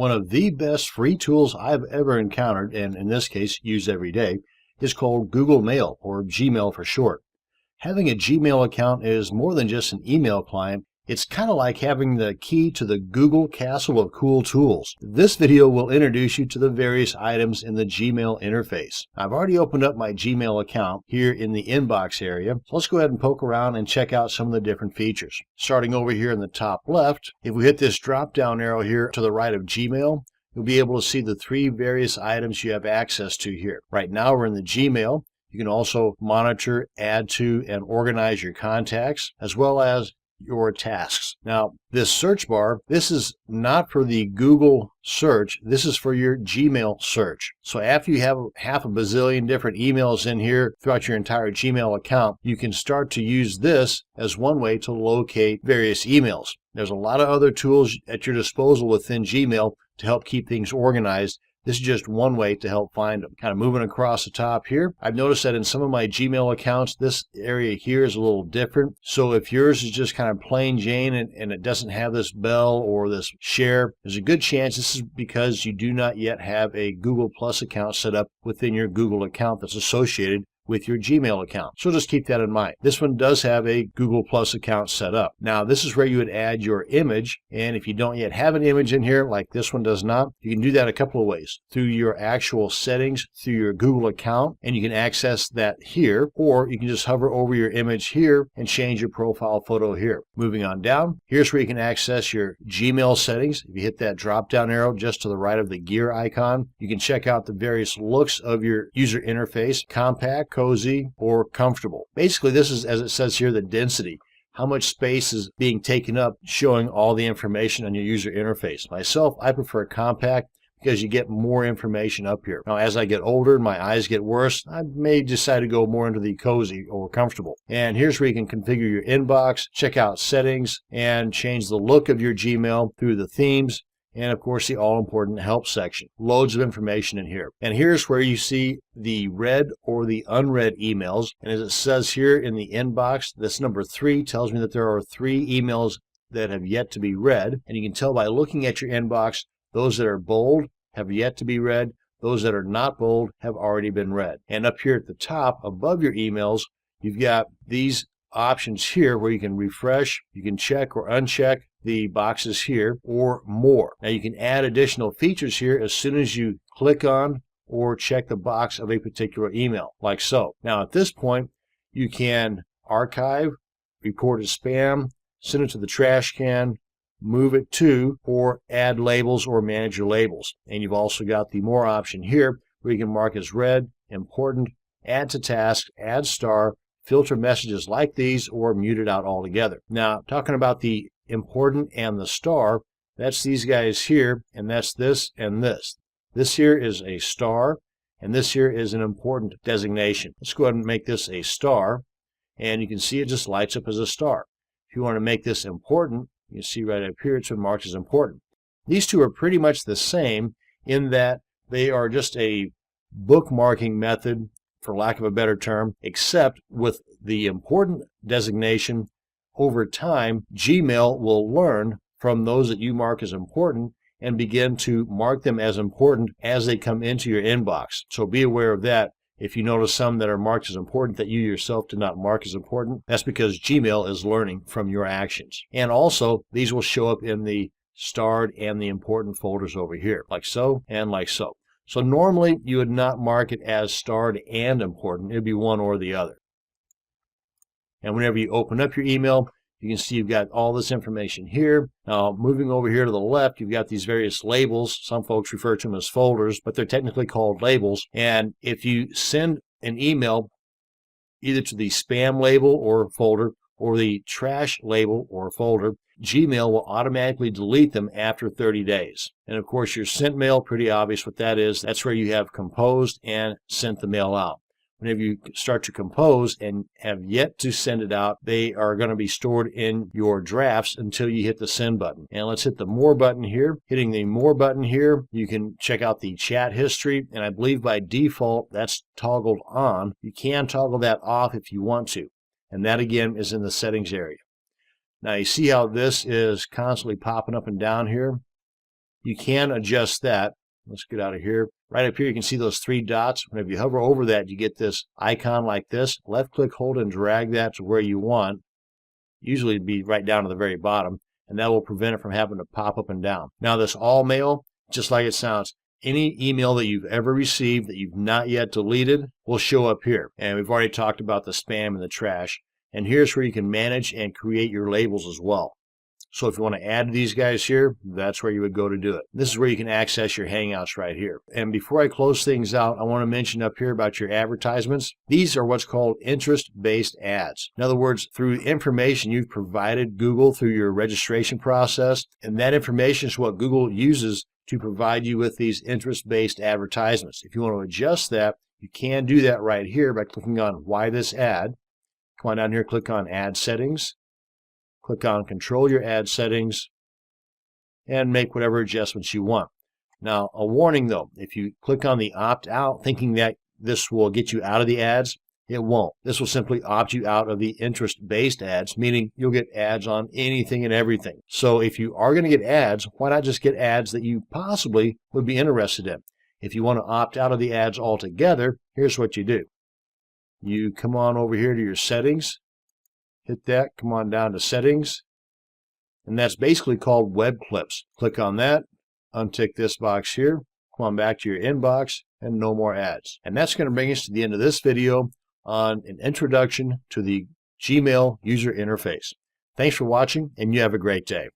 One of the best free tools I've ever encountered, and in this case use every day, is called Google Mail, or Gmail for short. Having a Gmail account is more than just an email client. It's kind of like having the key to the Google castle of cool tools. This video will introduce you to the various items in the Gmail interface. I've already opened up my Gmail account here in the inbox area. So let's go ahead and poke around and check out some of the different features. Starting over here in the top left, if we hit this drop down arrow here to the right of Gmail, you'll be able to see the three various items you have access to here. Right now we're in the Gmail. You can also monitor, add to, and organize your contacts, as well as your tasks. Now, this search bar, this is not for the Google search, this is for your Gmail search. So after you have half a bazillion different emails in here throughout your entire Gmail account, you can start to use this as one way to locate various emails. There's a lot of other tools at your disposal within Gmail to help keep things organized. This is just one way to help find them. Kind of moving across the top here, I've noticed that in some of my Gmail accounts, this area here is a little different. So if yours is just kind of plain Jane and it doesn't have this bell or this share, there's a good chance this is because you do not yet have a Google Plus account set up within your Google account that's associated with your Gmail account. So just keep that in mind. This one does have a Google Plus account set up. Now this is where you would add your image, and if you don't yet have an image in here like this one does not, you can do that a couple of ways. Through your actual settings, through your Google account, and you can access that here, or you can just hover over your image here and change your profile photo here. Moving on down, here's where you can access your Gmail settings. If you hit that drop down arrow just to the right of the gear icon, you can check out the various looks of your user interface: compact, cozy, or comfortable. Basically, this is, as it says here, the density. How much space is being taken up, showing all the information on your user interface. Myself, I prefer compact because you get more information up here. Now, as I get older and my eyes get worse, I may decide to go more into the cozy or comfortable. And here's where you can configure your inbox, check out settings, and change the look of your Gmail through the themes, and of course the all-important help section. Loads of information in here. And here's where you see the read or the unread emails. And as it says here in the inbox, this number 3 tells me that there are 3 emails that have yet to be read. And you can tell by looking at your inbox, those that are bold have yet to be read. Those that are not bold have already been read. And up here at the top above your emails, you've got these options here where you can refresh, you can check or uncheck the boxes here, or more. Now you can add additional features here as soon as you click on or check the box of a particular email, like so. Now at this point, you can archive, report as spam, send it to the trash can, move it to, or add labels or manage your labels. And you've also got the more option here where you can mark as read, important, add to task, add star, filter messages like these, or mute it out altogether. Now, talking about the important and the star, that's these guys here, and that's this and this. This here is a star, and this here is an important designation. Let's go ahead and make this a star, and you can see it just lights up as a star. If you want to make this important, you can see right up here it's been marked as important. These two are pretty much the same in that they are just a bookmarking method, for lack of a better term, except with the important designation. Over time, Gmail will learn from those that you mark as important and begin to mark them as important as they come into your inbox. So be aware of that. If you notice some that are marked as important that you yourself did not mark as important, that's because Gmail is learning from your actions. And also, these will show up in the starred and the important folders over here, like so and like so. So normally, you would not mark it as starred and important. It would be one or the other. And whenever you open up your email, you can see you've got all this information here. Now, moving over here to the left, you've got these various labels. Some folks refer to them as folders, but they're technically called labels. And if you send an email either to the spam label or folder or the trash label or folder, Gmail will automatically delete them after 30 days. And of course, your sent mail, pretty obvious what that is. That's where you have composed and sent the mail out. Whenever you start to compose and have yet to send it out, they are going to be stored in your drafts until you hit the send button. And let's hit the more button here. Hitting the more button here, you can check out the chat history, and I believe by default that's toggled on. You can toggle that off if you want to, and that again is in the settings area. Now you see how this is constantly popping up and down here. You can adjust that. Let's get out of here. Right up here, you can see those three dots. Whenever you hover over that, you get this icon like this. Left click, hold, and drag that to where you want. Usually it'd be right down to the very bottom, and that will prevent it from having to pop up and down. Now this all mail, just like it sounds, any email that you've ever received that you've not yet deleted will show up here. And we've already talked about the spam and the trash. And here's where you can manage and create your labels as well. So if you want to add these guys here, that's where you would go to do it. This is where you can access your Hangouts right here. And before I close things out, I want to mention up here about your advertisements. These are what's called interest-based ads. In other words, through information you've provided Google through your registration process, and that information is what Google uses to provide you with these interest-based advertisements. If you want to adjust that, you can do that right here by clicking on Why This Ad. Come on down here, click on Ad Settings. Click on Control Your Ad Settings and make whatever adjustments you want. Now, a warning though, if you click on the Opt Out thinking that this will get you out of the ads, it won't. This will simply opt you out of the interest-based ads, meaning you'll get ads on anything and everything. So if you are going to get ads, why not just get ads that you possibly would be interested in? If you want to opt out of the ads altogether, here's what you do. You come on over here to your settings. Hit that, come on down to settings, and that's basically called web clips. Click on that, untick this box here, come on back to your inbox, and no more ads. And that's going to bring us to the end of this video on an introduction to the Gmail user interface. Thanks for watching, and you have a great day.